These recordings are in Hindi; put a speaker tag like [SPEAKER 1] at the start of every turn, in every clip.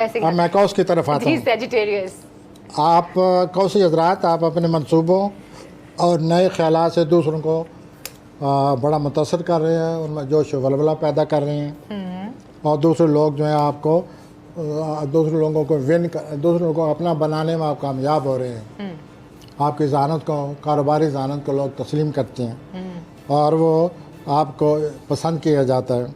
[SPEAKER 1] अब मैं कौस की तरफ आता हूँ।
[SPEAKER 2] सेजिटेरियस।
[SPEAKER 1] आप कौसी हजरात, आप अपने मंसूबों और नए ख्यालात से दूसरों को बड़ा मुतासर कर रहे हैं, उनमें जोश वलवला पैदा कर रहे हैं और दूसरे लोग जो हैं आपको दूसरे लोगों को दूसरे लोगों को अपना बनाने में आप कामयाब हो रहे हैं। आपकी ज़ानत को, कारोबारी ज़ानत को लोग तस्लीम करते हैं और वो आपको पसंद किया जाता है।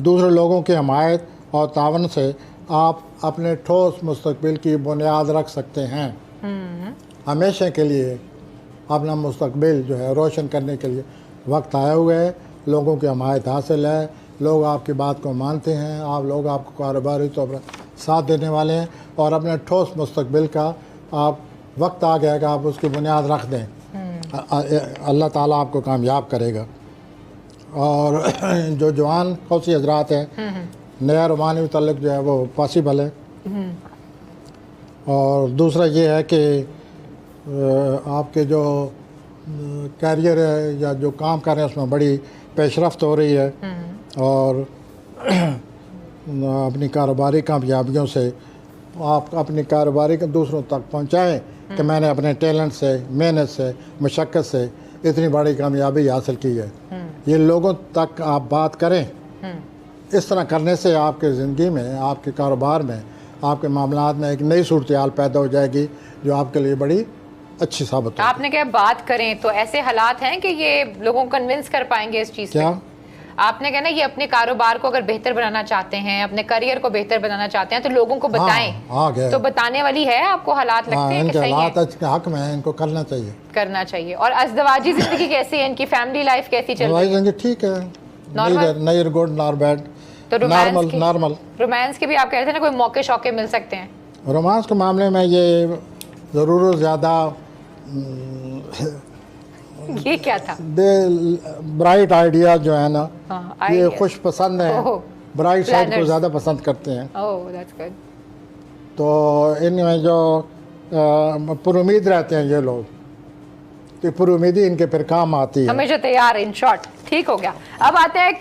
[SPEAKER 1] दूसरे लोगों की हमायत और तावन से आप अपने ठोस मुस्तकबिल की बुनियाद रख सकते हैं। हमेशा के लिए अपना मुस्तकबिल जो है रोशन करने के लिए वक्त आया हुआ है। लोगों की हमायत हासिल है, लोग आपकी बात को मानते हैं, आप लोग आपको कारोबारी तौर पर साथ देने वाले हैं और अपने ठोस मुस्तकबिल का आप वक्त आ गया कि आप उसकी बुनियाद रख दें। अल्लाह ताला आपको कामयाब करेगा। और जो जवान कौसी हजरात हैं, नया रुमानी तल्लुक़ जो है वो पॉसिबल है। और दूसरा ये है कि आपके जो कैरियर है या जो काम कर रहे हैं उसमें बड़ी पेशरफ्त हो रही है और अपनी कारोबारी कामयाबियों से आप अपनी कारोबारी को दूसरों तक पहुंचाएं कि मैंने अपने टैलेंट से, मेहनत से, मशक्क़त से इतनी बड़ी कामयाबी हासिल की है। ये लोगों तक आप बात करें। इस तरह करने से आपके ज़िंदगी में, आपके कारोबार में, आपके मामलात में एक नई सूरत हाल पैदा हो जाएगी जो आपके लिए बड़ी अच्छी साबित होगी।
[SPEAKER 2] आपने क्या बात करें तो ऐसे हालात हैं कि ये लोगों को कन्विंस कर पाएंगे इस चीज़
[SPEAKER 1] क्या?
[SPEAKER 2] आपने कहना ये अपने कारोबार को अगर बेहतर बनाना चाहते हैं, अपने करियर को बेहतर बनाना चाहते हैं तो लोगों को बताएं। तो बताने वाली है आपको हालात लगते हैं कि सही है?
[SPEAKER 1] इनके हक में है, इनको करना चाहिए। और
[SPEAKER 2] अज़दवाजी जिंदगी कैसी है, इनकी फैमिली लाइफ कैसी चल रही है?
[SPEAKER 1] ठीक है, नॉर्मल गुड नॉट बैड।
[SPEAKER 2] तो
[SPEAKER 1] नॉर्मल
[SPEAKER 2] रोमांस के भी आप कह रहे थे ना कोई मौके शौके मिल सकते हैं?
[SPEAKER 1] रोमांस के मामले में ये ज़रूर ज़्यादा
[SPEAKER 2] ये क्या था?
[SPEAKER 1] ब्राइट आइडिया जो है ना, ये खुश पसंद है, ब्राइट साइड को ज़्यादा पसंद करते हैं।
[SPEAKER 2] that's good.
[SPEAKER 1] तो इनमें जो पुरुमीद रहते हैं ये लोग, तो पुरुमीदी इनके फिर काम आती है।
[SPEAKER 2] हमेशा तैयार, इन शॉर्ट। ठीक हो गया। अब आते हैं